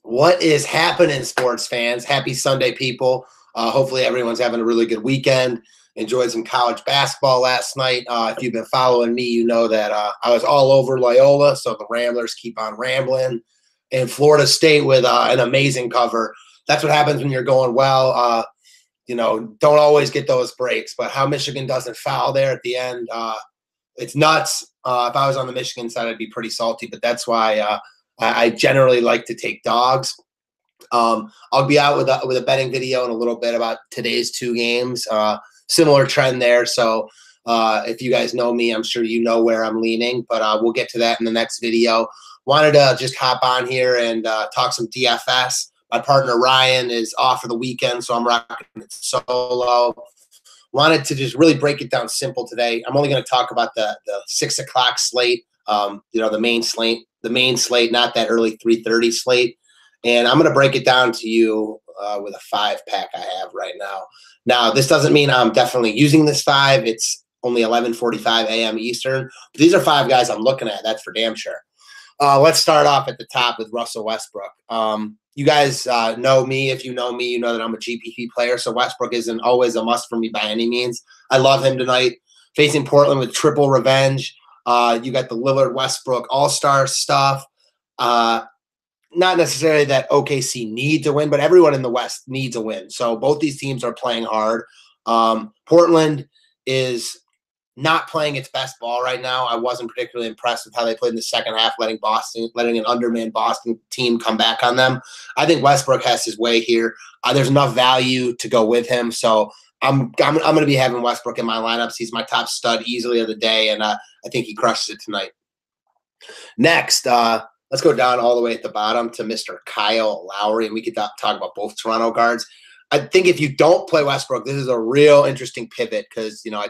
What is happening, sports fans? Happy Sunday, people. Hopefully, everyone's having a really good weekend. Enjoyed some college basketball last night. If you've been following me, you know that I was all over Loyola, so the Ramblers keep on rambling. And Florida State with an amazing cover. That's what happens when you're going well. Don't always get those breaks, but how Michigan doesn't foul there at the end, it's nuts. If I was on the Michigan side, I'd be pretty salty, but that's why I generally like to take dogs. I'll be out with a betting video in a little bit about today's two games. Similar trend there. So if you guys know me, I'm sure you know where I'm leaning, but we'll get to that in the next video. Wanted to just hop on here and talk some DFS. My partner Ryan is off for the weekend, so I'm rocking it solo. Wanted to just really break it down simple today. I'm only going to talk about the 6 o'clock slate, the main slate, not that early 3:30 slate. And I'm going to break it down to you with a 5-pack I have right now. Now, this doesn't mean I'm definitely using this 5. It's only 11:45 a.m. Eastern. But these are 5 guys I'm looking at. That's for damn sure. Let's start off at the top with Russell Westbrook. You guys know me. If you know me, you know that I'm a GPP player, so Westbrook isn't always a must for me by any means. I love him tonight. Facing Portland with triple revenge. You got the Lillard-Westbrook all-star stuff. Not necessarily that OKC need to win, but everyone in the West needs a win. So both these teams are playing hard. Portland is not playing its best ball right now. I wasn't particularly impressed with how they played in the second half, letting an undermanned Boston team come back on them. I think Westbrook has his way here. There's enough value to go with him, so I'm going to be having Westbrook in my lineups. He's my top stud easily of the day, and I think he crushes it tonight. Next, let's go down all the way at the bottom to Mr. Kyle Lowry, and we could talk about both Toronto guards. I think if you don't play Westbrook, this is a real interesting pivot because, I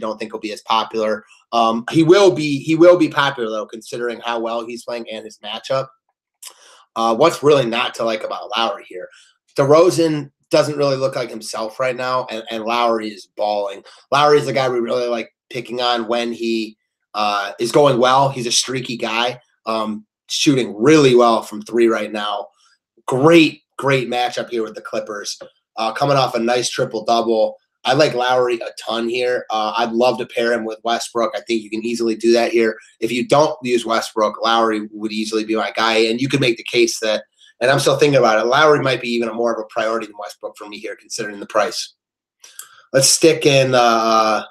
don't think he'll be as popular. He will be popular, though, considering how well he's playing and his matchup. What's really not to like about Lowry here? DeRozan doesn't really look like himself right now, and Lowry is balling. Lowry is the guy we really like picking on when he is going well. He's a streaky guy, shooting really well from 3 right now. Great matchup here with the Clippers. Coming off a nice triple-double. I like Lowry a ton here. I'd love to pair him with Westbrook. I think you can easily do that here. If you don't use Westbrook, Lowry would easily be my guy. And you could make the case that, and I'm still thinking about it, Lowry might be even more of a priority than Westbrook for me here, considering the price. Let's stick in the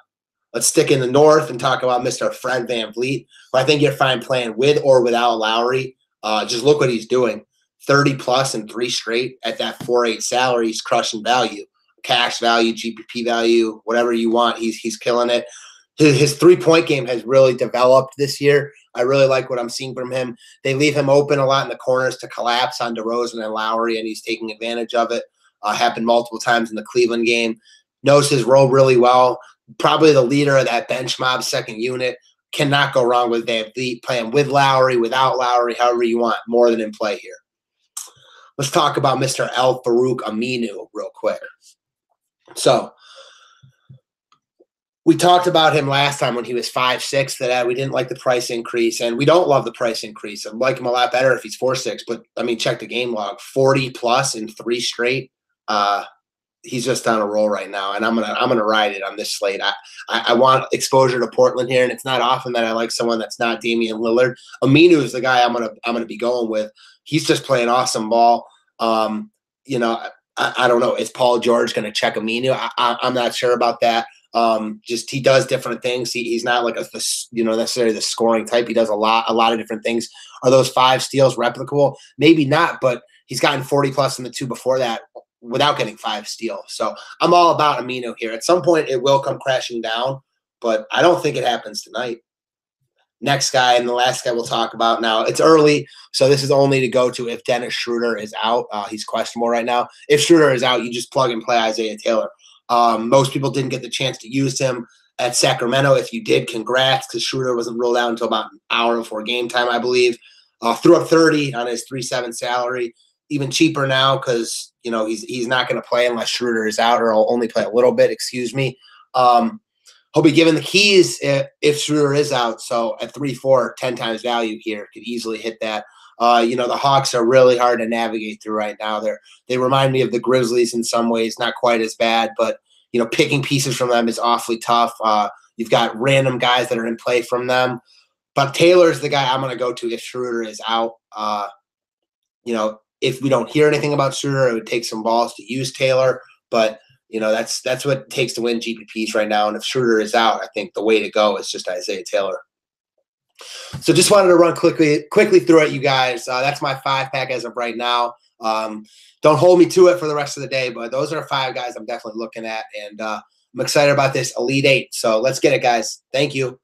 north and talk about Mr. Fred VanVleet, who I think you're fine playing with or without Lowry. Just look what he's doing. 30+ and 3 straight at that 4.8 salary. He's crushing value, cash value, GPP value, whatever you want. He's killing it. His 3-point game has really developed this year. I really like what I'm seeing from him. They leave him open a lot in the corners to collapse on DeRozan and Lowry, and he's taking advantage of it. Happened multiple times in the Cleveland game. Knows his role really well. Probably the leader of that bench mob second unit. Cannot go wrong with VanVleet playing with Lowry, without Lowry, however you want. More than in play here. Let's talk about Mr. Al-Farouq Aminu real quick. So we talked about him last time when he was 5'6", that we didn't like the price increase, and we don't love the price increase. I'd like him a lot better if he's 4'6", but, check the game log. 40+ in 3 straight. He's just on a roll right now, and I'm gonna ride it on this slate. I want exposure to Portland here, and it's not often that I like someone that's not Damian Lillard. Aminu is the guy I'm gonna be going with. He's just playing awesome ball. I don't know. Is Paul George going to check Aminu? I'm not sure about that. Just he does different things. He's not like necessarily the scoring type. He does a lot of different things. Are those 5 steals replicable? Maybe not, but he's gotten 40+ in the 2 before that without getting 5 steals. So I'm all about Aminu here. At some point, it will come crashing down, but I don't think it happens tonight. Next guy, and the last guy we'll talk about now. It's early, so this is only to go to if Dennis Schroeder is out. He's questionable right now. If Schroeder is out, you just plug and play Isaiah Taylor. Most people didn't get the chance to use him at Sacramento. If you did, congrats, because Schroeder wasn't rolled out until about an hour before game time, I believe. Threw up 30 on his 3.7 salary. Even cheaper now because he's not going to play unless Schroeder is out, or he'll only play a little bit. Excuse me. he'll be given the keys if Schroeder is out. So at 3-4, 10 times value here, could easily hit that. The Hawks are really hard to navigate through right now. They remind me of the Grizzlies in some ways, not quite as bad, but picking pieces from them is awfully tough. You've got random guys that are in play from them, but Taylor's the guy I'm going to go to if Schroeder is out. If we don't hear anything about Schroeder, it would take some balls to use Taylor, but that's what it takes to win GPPs right now. And if Schroeder is out, I think the way to go is just Isaiah Taylor. So just wanted to run quickly through it, you guys. That's my 5-pack as of right now. Don't hold me to it for the rest of the day, but those are 5 guys I'm definitely looking at, and I'm excited about this Elite 8. So let's get it, guys. Thank you.